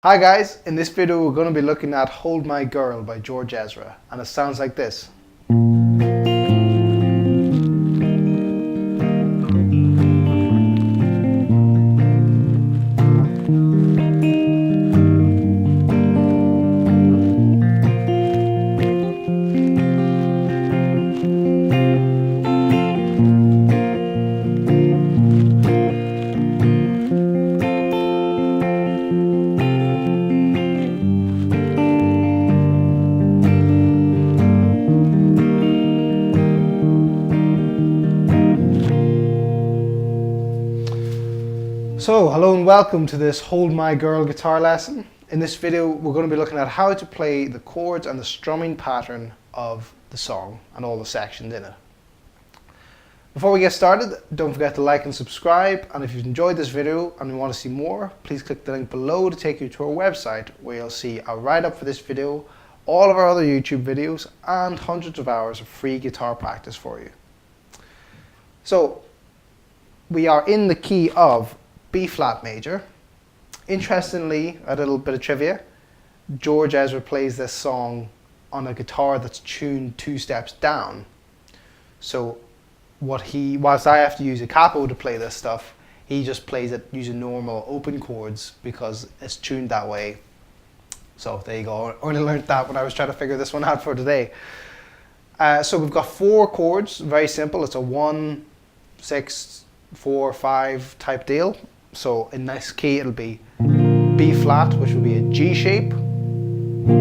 Hi guys, in this video we're going to be looking at Hold My Girl by Ezra, and it sounds like this. So, hello and welcome to this Hold My Girl guitar lesson. In this video we're going to be looking at how to play the chords and the strumming pattern of the song and all the sections in it. Before we get started, don't forget to like and subscribe, and if you've enjoyed this video and you want to see more, please click the link below to take you to our website where you'll see a write-up for this video, all of our other YouTube videos and hundreds of hours of free guitar practice for you. So, we are in the key of B flat major. Interestingly, a little bit of trivia, Ezra plays this song on a guitar that's tuned 2 steps down. So whilst I have to use a capo to play this stuff, he just plays it using normal open chords because it's tuned that way. So there you go, I only learned that when I was trying to figure this one out for today. So we've got 4 chords, very simple. It's a 1, 6, 4, 5 type deal. So in this key it'll be B flat, which will be a G shape.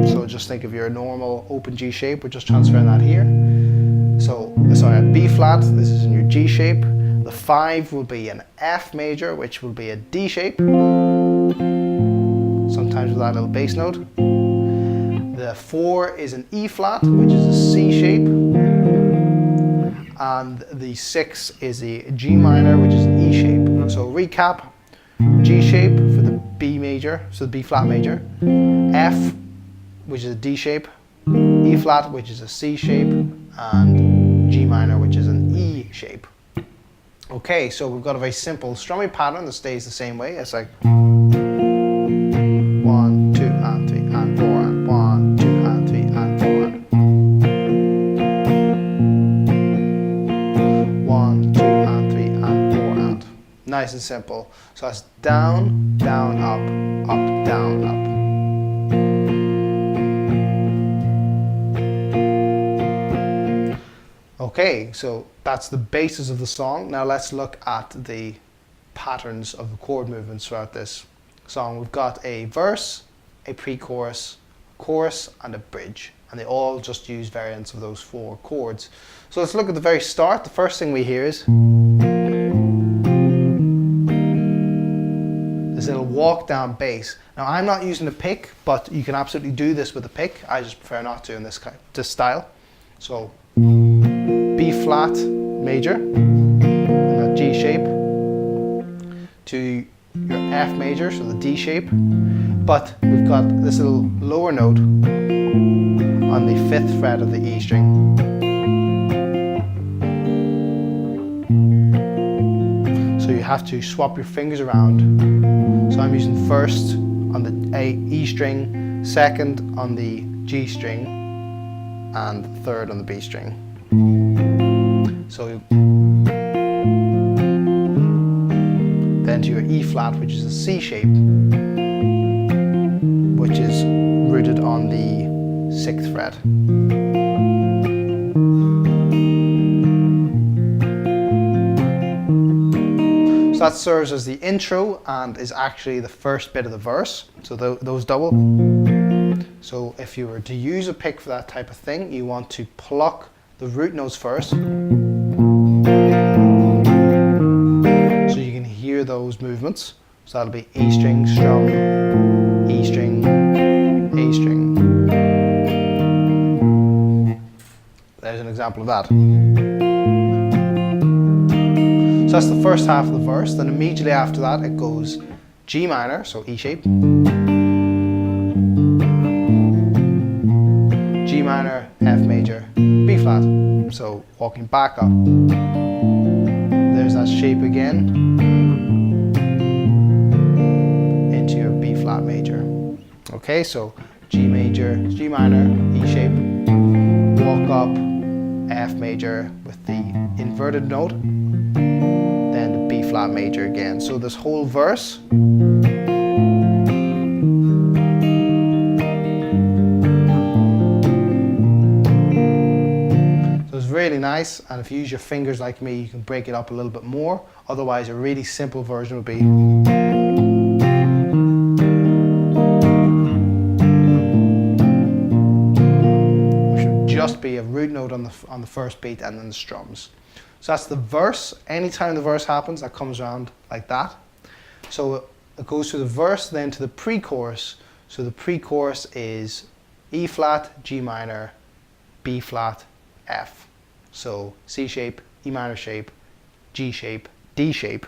So just think of your normal open G shape, we're just transferring that here. So sorry, B flat, this is in your G shape. The 5 will be an F major, which will be a D shape, sometimes with that little bass note. The 4 is an E flat, which is a C shape. And the 6 is a G minor, which is an E shape. So recap: G shape for the B major, so the B flat major, F, which is a D shape, E flat, which is a C shape, and G minor, which is an E shape. Okay, so we've got a very simple strumming pattern that stays the same way. It's like 1, 2 and 3 and 4 and 1, 2 and 3 and 4 and 1, 2 and 3 and 4 and. Nice and simple. So that's down, down, up, up, down, up. Okay, so that's the basis of the song. Now let's look at the patterns of the chord movements throughout this song. We've got a verse, a pre-chorus, chorus, and a bridge. And they all just use variants of those 4 chords. So let's look at the very start. The first thing we hear is this little walk down bass. Now I'm not using a pick, but you can absolutely do this with a pick. I just prefer not to in this style. So B flat major in that G shape to your F major, so the D shape. But we've got this little lower note on the 5th fret of the E string. So you have to swap your fingers around. So I'm using 1st on the E string, 2nd on the G string, and 3rd on the B string. So then to your E flat, which is a C shape, which is rooted on the 6th fret. So that serves as the intro and is actually the first bit of the verse. So those double. So if you were to use a pick for that type of thing, you want to pluck the root notes first, so you can hear those movements. So that'll be E string, strum, E string, A string. There's an example of that. So that's the first half of the verse. Then immediately after that it goes G minor, so E shape, G minor, F major, B flat. So walking back up, there's that shape again into your B flat major. Okay, so G major, G minor, E shape, walk up, F major with the inverted note, then the B flat major again. So this whole verse. So it's really nice, and if you use your fingers like me, you can break it up a little bit more. Otherwise, a really simple version would be. Just be a root note on the first beat and then the strums. So that's the verse. Anytime the verse happens, that comes around like that. So it goes through the verse, then to the pre-chorus. So the pre-chorus is E flat, G minor, B flat, F. So C shape, E minor shape, G shape, D shape.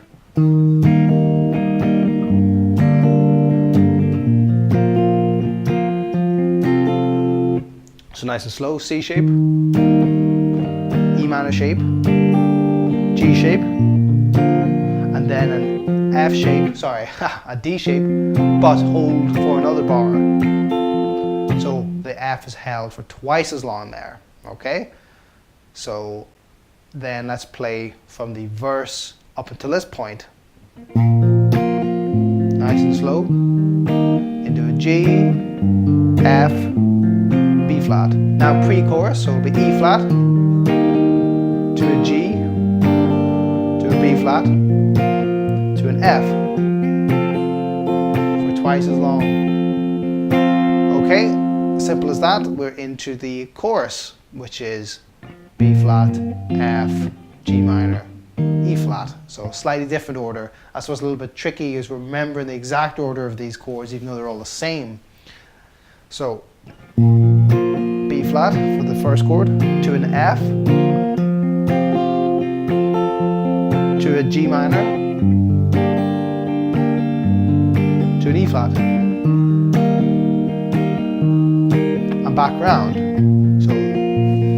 So nice and slow, C shape, E minor shape, G shape, and then an F shape, sorry, a D shape, but hold for another bar. So the F is held for twice as long there, okay? So then let's play from the verse up until this point. Nice and slow, into a G, F, B flat. Now pre-chorus, so it'll be E flat, to a G, to a B flat, to an F, for twice as long. Okay, simple as that. We're into the chorus, which is B flat, F, G minor, E flat. So slightly different order. That's what's a little bit tricky, is remembering the exact order of these chords, even though they're all the same. So B flat for the first chord, to an F, to a G minor, to an E flat, and back round. So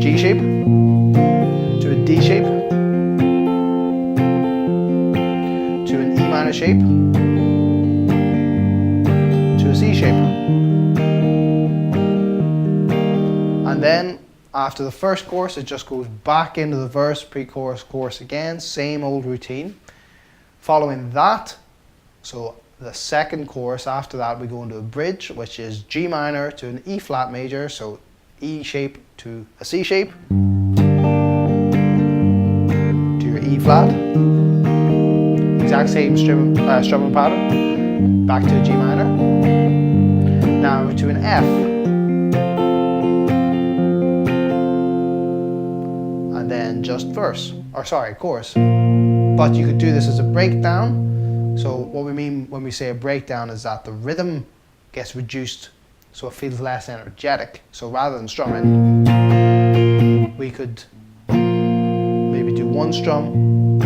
G shape, to a D shape, to an E minor shape, to a C shape. And then after the first chorus, it just goes back into the verse, pre-chorus, chorus again, same old routine. Following that, so the second chorus, after that we go into a bridge, which is G minor to an E flat major, so E shape to a C shape, to your E flat, exact same strumming pattern, back to a G minor, now to an F, and then just verse, or sorry, chorus. But you could do this as a breakdown. So what we mean when we say a breakdown is that the rhythm gets reduced so it feels less energetic. So rather than strumming, we could maybe do one strum,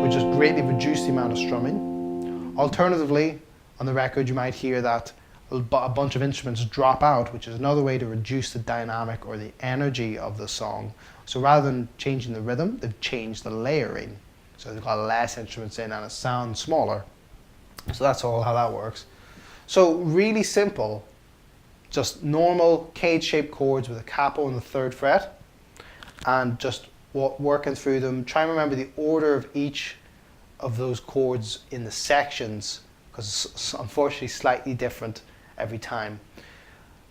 which just greatly reduce the amount of strumming. Alternatively, on the record you might hear that a bunch of instruments drop out, which is another way to reduce the dynamic or the energy of the song. So rather than changing the rhythm, they've changed the layering. So they've got less instruments in and it sounds smaller. So that's all how that works. So really simple, just normal cage-shaped chords with a capo on the 3rd fret, and just working through them. Try and remember the order of each of those chords in the sections, because it's unfortunately slightly different every time.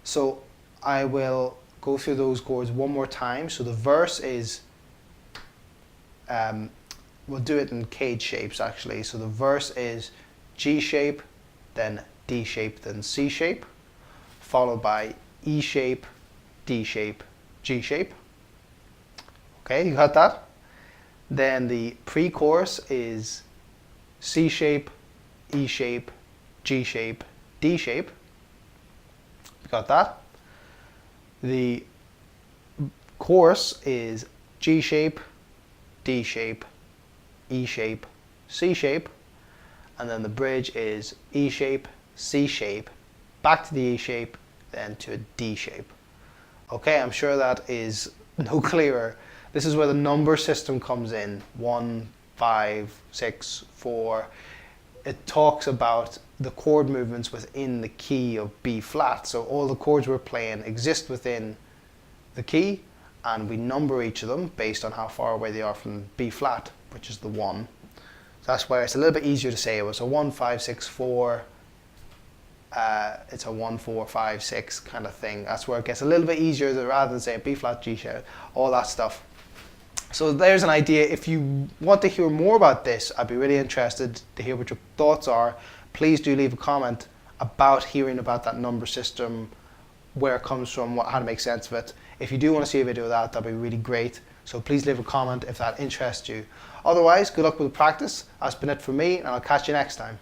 So I will go through those chords one more time. So the verse is, we'll do it in cage shapes actually. So the verse is G shape, then D shape, then C shape, followed by E shape, D shape, G shape. Okay, you got that? Then the pre-chorus is C shape, E shape, G shape, D shape. You got that? The chorus is G shape, D shape, E shape, C shape, and then the bridge is E shape, C shape, back to the E shape, then to a D shape. Okay, I'm sure that is no clearer. This is where the number system comes in. 1, 5, 6, 4. it talks about the chord movements within the key of B flat. So all the chords we're playing exist within the key, and we number each of them based on how far away they are from B flat, which is the 1. So that's where it's a little bit easier to say. It was a 1, 5, 6, 4. It's a 1, 4, 5, 6 kind of thing. That's where it gets a little bit easier rather than saying B flat, G sharp, all that stuff. So there's an idea. If you want to hear more about this, I'd be really interested to hear what your thoughts are. Please do leave a comment about hearing about that number system, where it comes from, how to make sense of it. If you do want to see a video of that, that'd be really great. So please leave a comment if that interests you. Otherwise, good luck with the practice. That's been it for me, and I'll catch you next time.